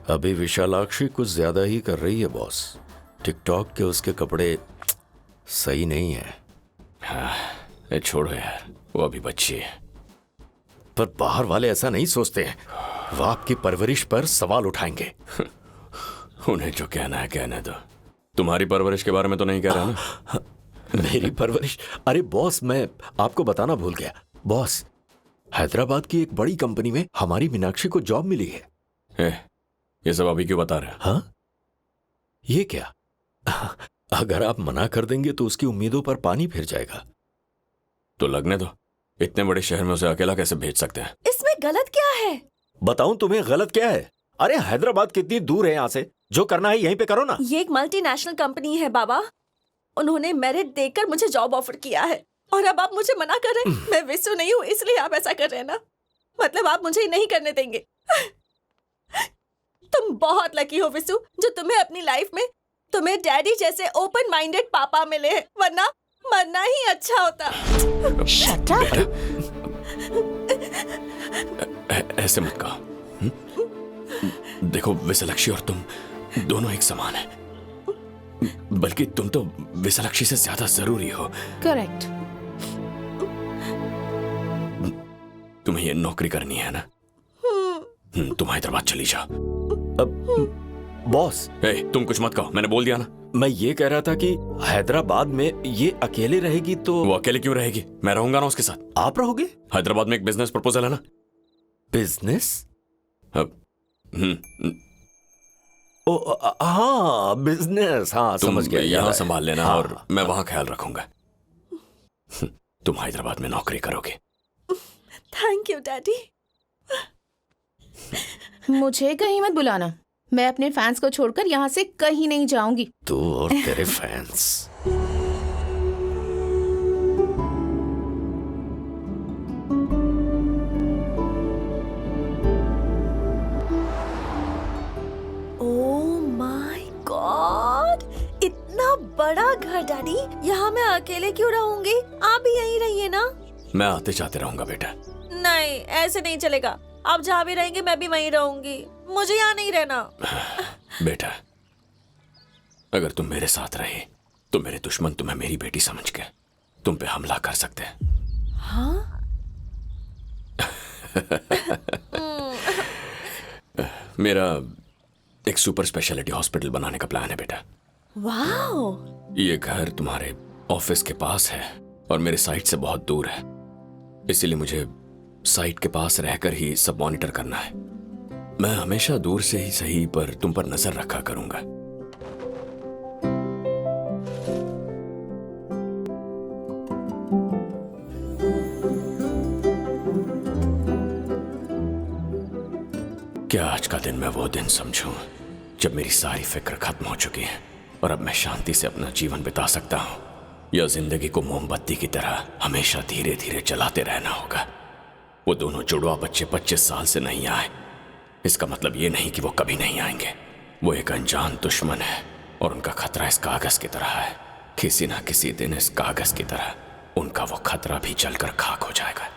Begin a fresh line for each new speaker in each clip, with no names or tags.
अभी विशालाक्षी कुछ ज्यादा ही कर रही है बॉस। टिकटॉक के उसके कपड़े सही नहीं है।
हाँ, छोड़ो यार, वो अभी बच्ची है।
पर बाहर वाले ऐसा नहीं सोचते हैं, वो आपकी परवरिश पर सवाल उठाएंगे।
उन्हें जो कहना है कहने दो। तुम्हारी परवरिश के बारे में तो नहीं कह रहा ना?
मेरी परवरिश? अरे बॉस, मैं आपको बताना भूल गया। बॉस, हैदराबाद की एक बड़ी कंपनी में हमारी मीनाक्षी को जॉब मिली है।
ये सब अभी क्यों बता रहे हैं?
हाँ, ये क्या? अगर आप मना कर देंगे तो उसकी उम्मीदों पर पानी फिर जाएगा।
तो लगने दो, इतने बड़े शहर में उसे अकेला कैसे भेज सकते हैं?
इसमें गलत क्या है?
बताऊं तुम्हें गलत क्या है? अरे हैदराबाद कितनी दूर है यहाँ से, जो करना है यहीं पे करो ना।
ये एक मल्टीनेशनल कंपनी है बाबा, उन्होंने मेरिट देकर मुझे जॉब ऑफर किया है और अब आप मुझे मना कर रहे हैं। मैं विसु नहीं हूँ इसलिए आप ऐसा कर रहे हैं ना? मतलब आप मुझे नहीं करने देंगे। तुम बहुत लकी हो विसु, जो तुम्हें अपनी लाइफ में तुम्हें डैडी जैसे ओपन माइंडेड पापा मिले हैं, वरना मरना ही अच्छा होता।
Shut up.
ऐसे मत कहो। देखो, विशालाक्षी और तुम दोनों एक समान हैं, बल्कि तुम तो विशालाक्षी से ज्यादा जरूरी हो।
करेक्ट।
तुम्हें ये नौकरी करनी है ना? तुम हैदराबाद चली जाओ।
बॉस,
तुम कुछ मत कहो, मैंने बोल दिया ना।
मैं ये कह रहा था कि हैदराबाद में ये अकेले रहेगी तो।
वो अकेले क्यों रहेगी? मैं रहूंगा ना उसके साथ।
आप रहोगे?
हैदराबाद में एक बिजनेस प्रपोजल है ना।
बिजनेस? हाँ बिजनेस, हाँ समझ गया।
यहाँ संभाल लेना।
हाँ,
और मैं वहां ख्याल रखूंगा। तुम हैदराबाद में नौकरी करोगे।
Thank you daddy.
मुझे कहीं मत बुलाना, मैं अपने फैंस को छोड़कर यहाँ से कहीं नहीं जाऊंगी।
तू और तेरे फैंस।
ओह माय गॉड, इतना बड़ा घर डैडी, यहाँ मैं अकेले क्यों रहूंगी? आप भी यहीं रहिए ना।
मैं आते जाते रहूंगा बेटा।
नहीं, ऐसे नहीं चलेगा। आप जहाँ भी रहेंगे मैं भी वहीं रहूंगी, मुझे यहाँ नहीं रहना।
बेटा, अगर तुम मेरे साथ रहे तो मेरे दुश्मन तुम्हें मेरी बेटी समझ के तुम पे हमला कर सकते हैं।
हाँ?
मेरा एक सुपर स्पेशलिटी हॉस्पिटल बनाने का प्लान है बेटा।
वाओ!
ये घर तुम्हारे ऑफिस के पास है और मेरे साइट से बहुत दूर है, इसीलिए मुझे साइट के पास रहकर ही सब मॉनिटर करना है। मैं हमेशा दूर से ही सही पर तुम पर नजर रखा करूंगा। क्या आज का दिन मैं वो दिन समझूं जब मेरी सारी फिक्र खत्म हो चुकी है और अब मैं शांति से अपना जीवन बिता सकता हूं, या जिंदगी को मोमबत्ती की तरह हमेशा धीरे धीरे जलाते रहना होगा? वो दोनों जुड़वा बच्चे 25 साल से नहीं आए, इसका मतलब ये नहीं कि वो कभी नहीं आएंगे। वो एक अनजान दुश्मन है और उनका खतरा इस कागज की तरह है। किसी ना किसी दिन इस कागज की तरह उनका वो खतरा भी जलकर खाक हो जाएगा।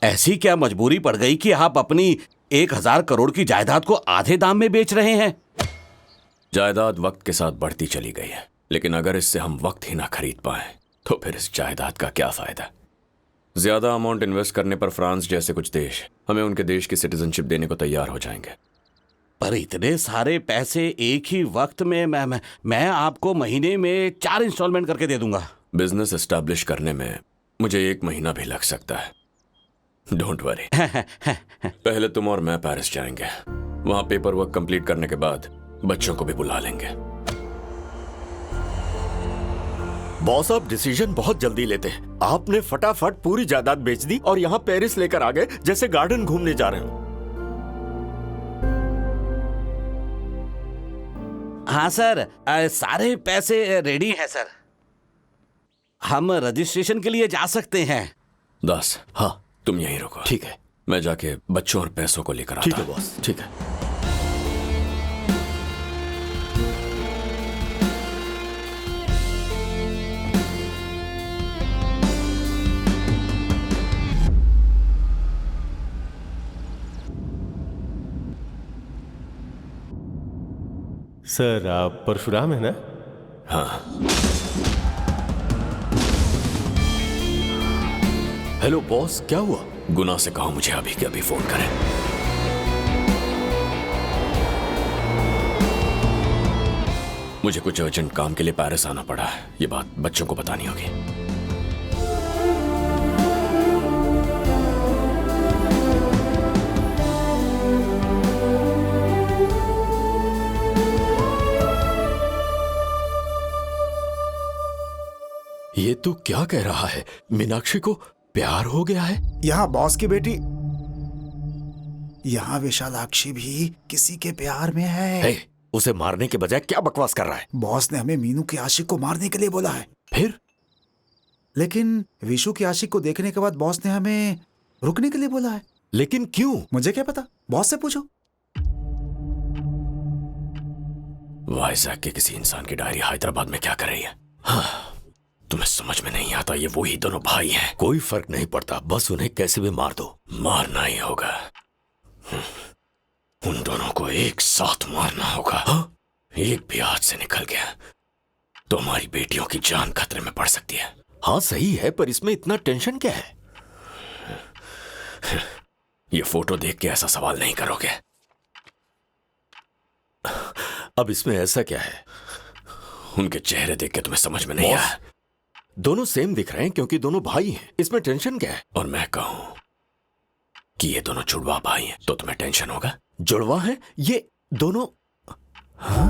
ऐसी क्या मजबूरी पड़ गई कि आप अपनी 1000 करोड़ की जायदाद को आधे दाम में बेच रहे हैं?
जायदाद वक्त के साथ बढ़ती चली गई है, लेकिन अगर इससे हम वक्त ही ना खरीद पाए तो फिर इस जायदाद का क्या फायदा? ज्यादा अमाउंट इन्वेस्ट करने पर फ्रांस जैसे कुछ देश हमें उनके देश की सिटीजनशिप देने को तैयार हो जाएंगे।
पर इतने सारे पैसे एक ही वक्त में मैं आपको महीने में 4 इंस्टॉलमेंट करके दे दूंगा।
बिजनेस एस्टैब्लिश करने में मुझे 1 महीना भी लग सकता है। Don't worry. पहले तुम और मैं पेरिस जाएंगे, वहां पेपर वर्क कंप्लीट करने के बाद बच्चों को भी बुला लेंगे।
बॉस, आप डिसीजन बहुत जल्दी लेते हैं। आपने फटाफट पूरी जायदाद बेच दी और यहाँ पेरिस लेकर आ गए जैसे गार्डन घूमने जा रहे हो।
हाँ सर, सारे पैसे रेडी हैं सर। हम रजिस्ट्रेशन के लिए जा सकते हैं।
दास,
हाँ
तुम यहीं रुको।
ठीक है,
मैं जाके बच्चों और पैसों को लेकर आता
ठीक
हूं।
है बॉस, ठीक है।
सर आप परशुराम है ना?
हाँ।
हेलो बॉस, क्या हुआ?
गुना से कहो मुझे अभी के अभी फोन करें। मुझे कुछ अर्जेंट काम के लिए पेरिस आना पड़ा। ये बात बच्चों को बतानी होगी।
ये तू क्या कह रहा है? मीनाक्षी को प्यार हो गया है?
यहाँ बॉस की बेटी, यहाँ विशालाक्षी भी किसी के प्यार में है।
हे, उसे मारने के बजाय क्या बकवास कर रहा है?
बॉस ने हमें मीनू के आशिक को मारने के लिए बोला है।
फिर?
लेकिन विशु के आशिक को देखने के बाद बॉस ने हमें रुकने के लिए बोला है।
लेकिन क्यों?
मुझे क्या पता, बॉस से पूछो।
वाइजैक के किसी इंसान की डायरी हैदराबाद में क्या कर रही है? हाँ, तुम्हें समझ में नहीं आता, ये वही दोनों भाई हैं।
कोई फर्क नहीं पड़ता, बस उन्हें कैसे भी मार दो।
मारना ही होगा। उन दोनों को एक साथ मारना होगा।
हाँ?
एक भी हाथ से निकल गया तो हमारी बेटियों की जान खतरे में पड़ सकती है।
हाँ सही है, पर इसमें इतना टेंशन क्या है?
ये फोटो देख के ऐसा सवाल नहीं करोगे।
अब इसमें ऐसा क्या है?
उनके चेहरे देख के तुम्हें समझ में नहीं आया?
दोनों सेम दिख रहे हैं क्योंकि दोनों भाई हैं। इसमें टेंशन क्या है?
और मैं कहूं कि ये दोनों जुड़वा भाई हैं तो तुम्हें टेंशन होगा?
जुड़वा है ये दोनों? हाँ?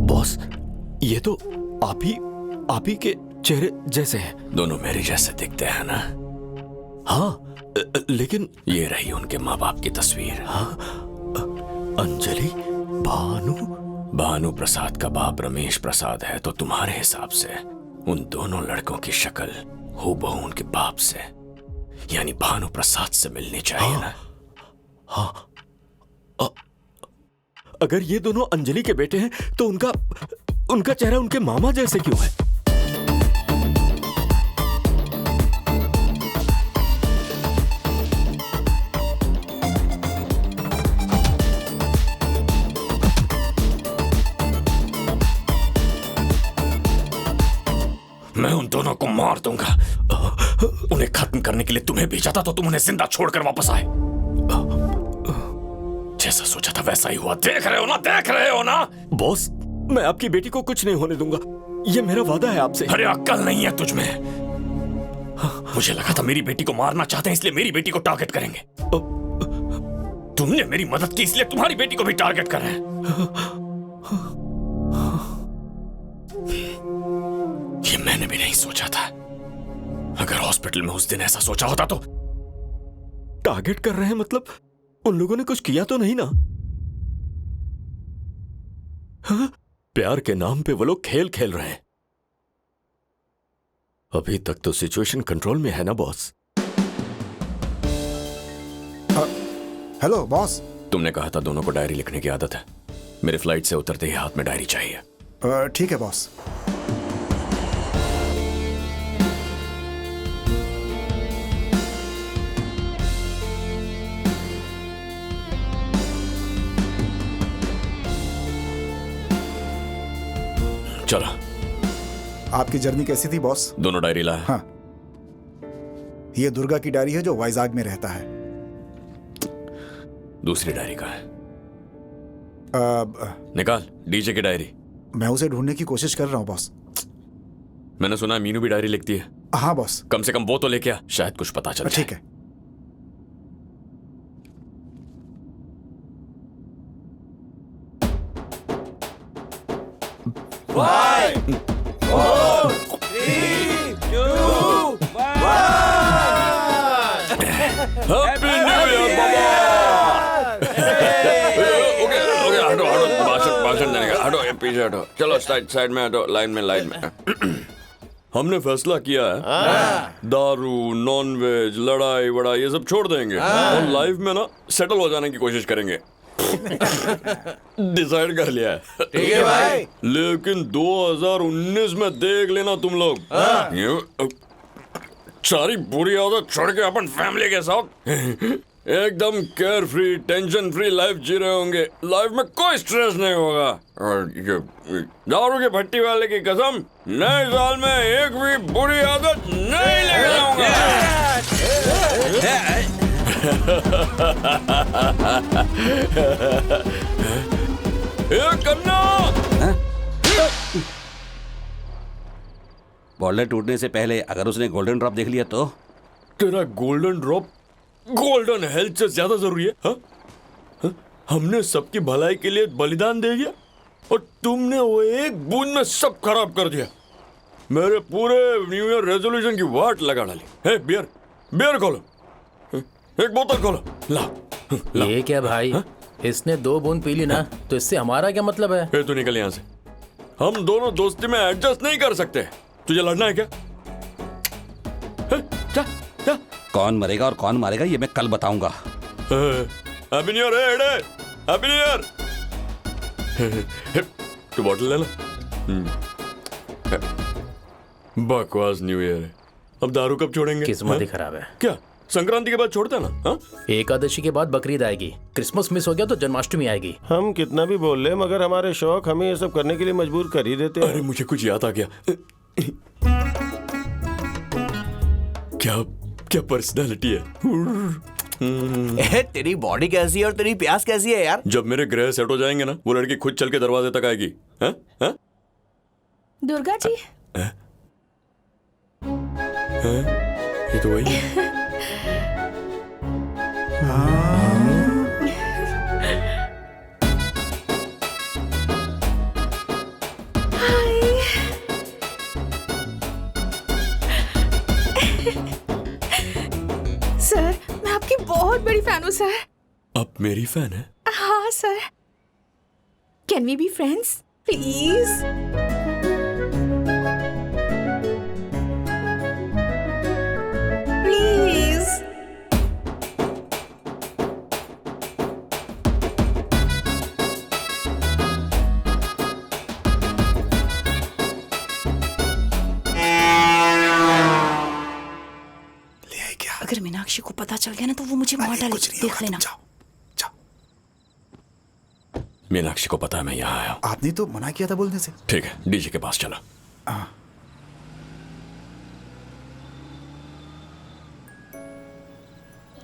बॉस, ये तो आप ही के चेहरे जैसे हैं।
दोनों मेरे जैसे दिखते हैं ना?
हाँ, लेकिन
ये रही उनके माँ बाप की तस्वीर।
हाँ, अंजलि,
भानु प्रसाद का बाप रमेश प्रसाद है, तो तुम्हारे हिसाब से उन दोनों लड़कों की शक्ल हूबहू उनके बाप से यानी भानु प्रसाद से मिलनी चाहिए ना?
हाँ, अगर ये दोनों अंजलि के बेटे हैं तो उनका चेहरा उनके मामा जैसे क्यों है?
मैं उन दोनों को मार दूंगा। उन्हें खत्म करने के लिए तुम्हें भेजा था तो तुम उन्हें जिंदा छोड़कर वापस आए। जैसा सोचा था वैसा ही हुआ। देख रहे हो ना, देख रहे हो ना?
बॉस, मैं आपकी बेटी को कुछ नहीं होने दूंगा, ये मेरा वादा है आपसे।
अरे अक्ल नहीं है तुझमें। मुझे लगा था मेरी बेटी को मारना चाहते हैं इसलिए मेरी बेटी को टारगेट करेंगे। तुमने मेरी मदद की इसलिए तुम्हारी बेटी को भी टारगेट कर रहे हैं। ये मैंने भी नहीं सोचा था। अगर हॉस्पिटल में उस दिन ऐसा सोचा होता तो।
टारगेट कर रहे हैं मतलब उन लोगों ने कुछ किया तो नहीं ना? हाँ? प्यार के नाम पे वो लोग खेल खेल रहे हैं। अभी तक तो सिचुएशन कंट्रोल में है ना बॉस?
Hello boss.
तुमने कहा था दोनों को डायरी लिखने की आदत है। मेरे फ्लाइट से उतरते ही हाथ में डायरी चाहिए।
ठीक है बॉस।
चलो।
आपकी जर्नी कैसी थी बॉस?
दोनों डायरी लाए?
हाँ, ये दुर्गा की डायरी है जो वाइजाग में रहता है।
दूसरी डायरी का है? निकाल डीजे की डायरी।
मैं उसे ढूंढने की कोशिश कर रहा हूँ बॉस।
मैंने सुना है मीनू भी डायरी लिखती है।
हाँ बॉस।
कम से कम वो तो लेके आ, शायद कुछ पता चल जाए।
ठीक है।
हैप्पी न्यू ईयर बाबा। ओके ओके, हटो हटो, भाषण देने का हटो, पीछे हटो। चलो साइड में हटो, लाइन में। हमने फैसला किया है दारू, नॉनवेज, लड़ाई वड़ाई ये सब छोड़ देंगे और लाइफ में ना सेटल हो जाने की कोशिश करेंगे। डिसाइड कर लिया है।
ठीक है भाई।
लेकिन 2019 में देख लेना तुम लोग, सारी बुरी आदत छोड़ के अपन फैमिली के साथ एकदम carefree, tension free life जी रहे होंगे। लाइफ में कोई स्ट्रेस नहीं होगा। और ये दारू के भट्टी वाले की कसम, नए साल में एक भी बुरी आदत नहीं लेकर आऊंगा। कन्ना,
बॉलर टूटने से पहले अगर उसने गोल्डन ड्रॉप देख लिया तो?
तेरा गोल्डन ड्रॉप गोल्डन हेल्थ से ज्यादा जरूरी है? हा? हा? हमने सबकी भलाई के लिए बलिदान दे दिया और तुमने वो एक बूंद में सब खराब कर दिया। मेरे पूरे न्यू ईयर रेजोल्यूशन की वाट लगा डाली। हे बियर, बियर खोलो, एक बोतल खोलो। ला
ये क्या भाई? इसने 2 बूंद पी ली ना, तो इससे हमारा क्या मतलब है?
हे तू निकल यहाँ से। हम दोनों दोस्ती में एडजस्ट नहीं कर सकते। तुझे लड़ना है क्या? जा, जा।
कौन मरेगा और कौन मारेगा ये मैं कल बताऊंगा।
Happy new year, happy new year. तू बॉटल ले ला। बकवास न्यू ईयर है। अब दारू कब छोड़ेंगे?
किस्मत ही खराब है।
क्या संक्रांति के बाद छोड़ते ना? हाँ?
एकादशी के बाद बकरीद आएगी, क्रिसमस मिस हो गया तो जन्माष्टमी आएगी।
हम कितना भी बोल ले मगर हमारे शौक हमें ये सब करने के लिए मजबूर कर ही देते हैं।
अरे मुझे कुछ याद आ गया। क्या क्या पर्सनालिटी है।
तेरी बॉडी कैसी है और तेरी प्यास कैसी है यार?
जब मेरे ग्रह सेट हो जाएंगे ना, वो लड़की खुद चल के दरवाजे तक आएगी। हाँ? हाँ?
दुर्गा जी,
ये तो वही है।
सर मैं आपकी बहुत बड़ी फैन हूँ सर।
अब मेरी फैन है?
हाँ sir, can we be friends please? Please.
अगर मीनाक्षी को पता चल गया ना तो वो मुझे मार डालेगी, देख लेना।
जाओ जाओ।
मीनाक्षी को पता है मैं यहाँ आया हूँ।
आपने तो मना किया था बोलने से।
ठीक है, डीजे के पास चला।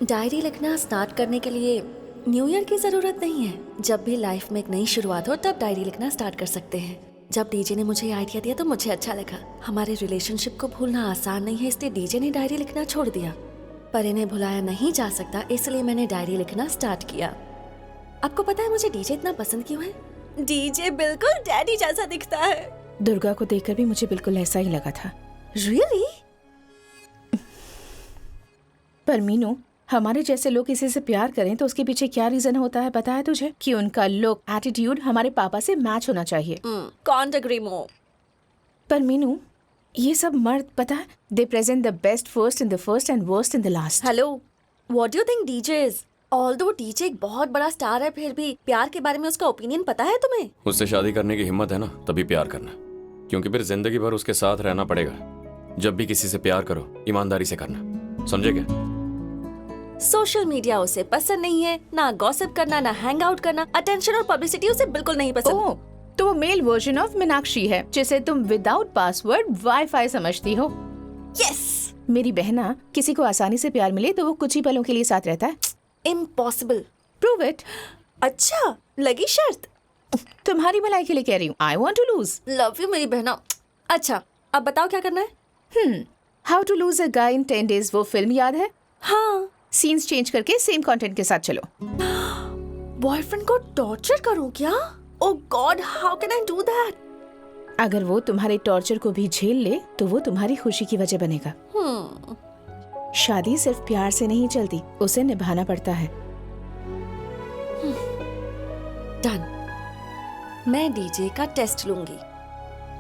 डायरी लिखना स्टार्ट करने के लिए न्यू ईयर की जरूरत नहीं है। जब भी लाइफ में एक नई शुरुआत हो तब डायरी लिखना स्टार्ट कर सकते हैं। जब डीजे ने मुझे आइडिया दिया तो मुझे अच्छा लगा। हमारे रिलेशनशिप को भूलना आसान नहीं है, इसलिए डीजे ने डायरी लिखना छोड़ दिया। पर इन्हें भुलाया नहीं जा सकता, इसलिए मैंने डायरी लिखना स्टार्ट किया। आपको पता है मुझे डीजे इतना पसंद क्यों है? डीजे बिल्कुल डैडी जैसा दिखता है।
दुर्गा को देखकर भी मुझे बिल्कुल ऐसा ही लगा था।
रियली?
पर मीनू, हमारे जैसे लोग किसी से प्यार करें तो उसके पीछे क्या रीजन होता है पता है तुझे? कि उनका लुक, एटीट्यूड हमारे पापा से मैच होना चाहिए।
Can't agree more.
पर मीनू, ये सब मर्द पता है, they present the best first in the first and worst in the last.
Hello, what do you think DJ is? Although DJ एक बहुत बड़ा स्टार है, फिर भी प्यार के बारे में उसका ओपिनियन पता है तुम्हें?
उससे शादी करने की हिम्मत है ना, तभी प्यार करना। क्योंकि फिर जिंदगी भर उसके साथ रहना पड़ेगा। जब भी किसी से प्यार करो, ईमानदारी से करना, समझे क्या?
सोशल मीडिया उसे पसंद नहीं है, ना गॉसिप करना, ना हैंग आउट करना, अटेंशन और पब्लिसिटी उसे बिल्कुल नहीं पसंद।
ओह, तो वो मेल वर्जन ऑफ मीनाक्षी है जिसे तुम विदाउट पासवर्ड वाईफाई समझती हो।
यस।
मेरी बहना, किसी को आसानी से प्यार मिले तो वो कुछ ही पलों के लिए साथ रहता है।
इम्पॉसिबल।
Prove it.
अच्छा, लगी शर्त?
तुम्हारी भलाई के लिए कह रही हूँ। I want to lose.
Love you मेरी बहना। अच्छा, अब बताओ क्या करना है?
How to lose a guy in 10 days, वो फिल्म याद है?
हाँ।
सीन्स चेंज करके सेम कंटेंट के साथ चलो।
बॉयफ्रेंड को टॉर्चर करूं क्या? Oh god, how can I do that?
अगर वो तुम्हारे टॉर्चर को भी झेल ले तो वो तुम्हारी खुशी की वजह बनेगा। शादी सिर्फ प्यार से नहीं चलती, उसे निभाना पड़ता है।
डन। मैं डीजे का टेस्ट लूंगी,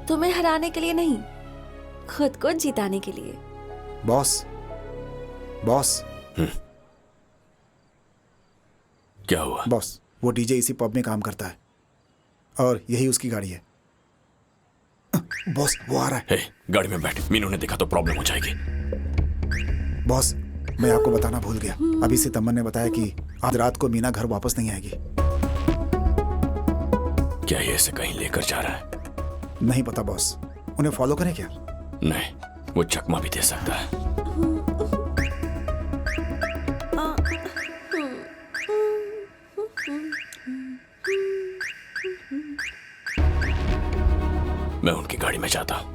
तुम्हें हराने के लिए नहीं, खुद को जिताने के लिए।
बॉस, बॉस,
क्या हुआ?
बॉस, वो डीजे इसी पब में काम करता है और यही उसकी गाड़ी है। बॉस, वो आ रहा है।
हे, गाड़ी में बैठ। मीनू ने देखा तो प्रॉब्लम हो जाएगी।
बॉस, मैं आपको बताना भूल गया, अभी सितम्बर ने बताया कि आज रात को मीना घर वापस नहीं आएगी।
क्या ये इसे कहीं लेकर जा रहा है?
नहीं पता बॉस, उन्हें फॉलो करें क्या?
नहीं, वो चकमा भी दे सकता है। मैं उनकी गाड़ी में जाता हूँ,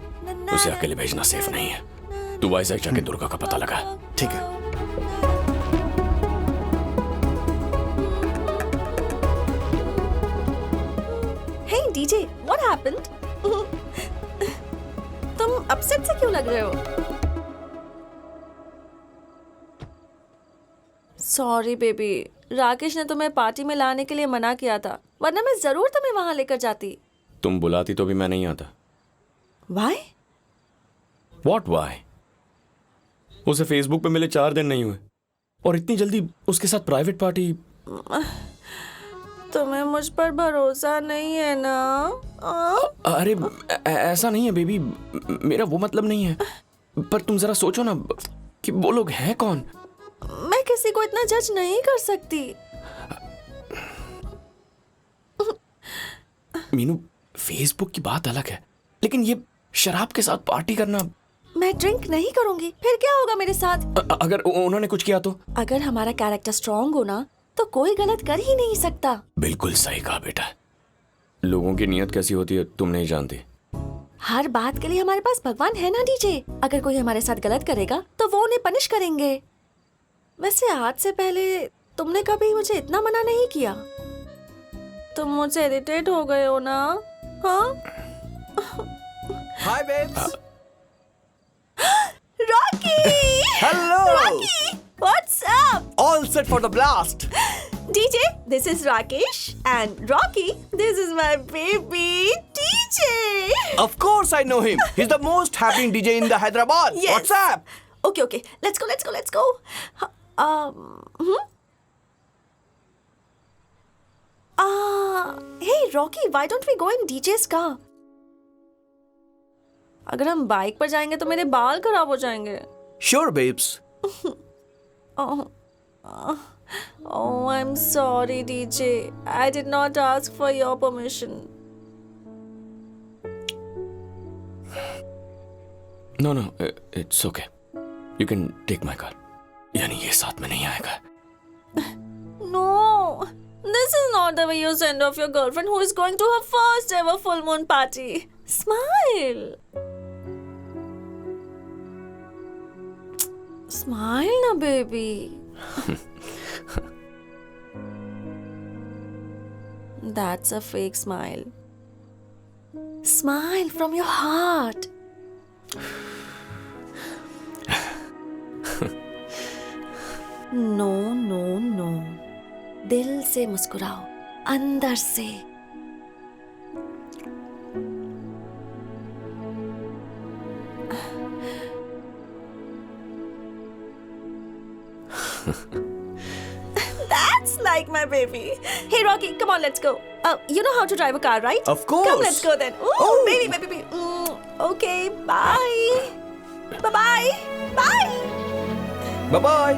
उसे अकेले भेजना सेफ नहीं है। तू वाइजैक जाके दुर्गा का पता लगा।
ठीक है।
Hey DJ, what happened? तुम अपसेट से क्यों लग रहे हो? सॉरी बेबी, राकेश ने तुम्हें पार्टी में लाने के लिए मना किया था, वरना मैं जरूर तुम्हें वहां लेकर जाती।
तुम बुलाती तो भी मैं नहीं आता।
Why?
What why? उसे फेसबुक पे मिले 4 दिन नहीं हुए और इतनी जल्दी उसके साथ प्राइवेट पार्टी।
तुम्हें मुझ पर भरोसा नहीं है ना?
अरे ऐसा नहीं है बेबी, मेरा वो मतलब नहीं है। पर तुम जरा सोचो ना कि वो लोग हैं कौन।
मैं किसी को इतना जज नहीं कर सकती।
मीनू, फेसबुक की बात अलग है, लेकिन ये शराब के साथ पार्टी करना।
मैं ड्रिंक नहीं करूंगी, फिर क्या होगा मेरे साथ?
अगर उन्होंने कुछ किया तो?
अगर हमारा कैरेक्टर स्ट्रांग हो ना, तो कोई गलत कर ही नहीं सकता।
बिल्कुल सही कहा बेटा। लोगों की नीयत कैसी होती है तुम नहीं जानती।
हर बात के लिए हमारे पास भगवान है ना डीजे। अगर कोई हमारे साथ गलत करेगा तो वो उन्हें पनिश करेंगे। वैसे आज से पहले तुमने कभी मुझे इतना मना नहीं किया। तुम मुझसे इरिटेट हो गए हो ना? हाँ?
Hi babes.
Rocky!
Hello.
Rocky! What's up?
All set for the blast.
DJ, this is Rakesh, and Rocky, this is my baby DJ.
Of course I know him. He's the most happening DJ in the Hyderabad.
Yes.
What's up?
Okay, let's go. Hey Rocky, why don't we go in DJ's car? अगर हम bike पर जाएंगे तो मेरे बाल खराब हो जाएंगे।
Sure, babes.
Oh, I'm sorry, DJ. I did not ask for your permission.
No, it's okay. You can take my car. यानी ये साथ में नहीं आएगा।
No, this is not the way you send off your girlfriend who is going to her first ever full moon party. Smile. Smile na, baby. That's a fake smile. Smile from your heart. No. दिल से मुस्कुराओ, अंदर से। That's like my baby. Hey Rocky, come on, let's go. You know how to drive a car, right?
Of course.
Come, let's go then. Ooh,
Oh.
baby. Okay, bye. Bye.
Bye bye.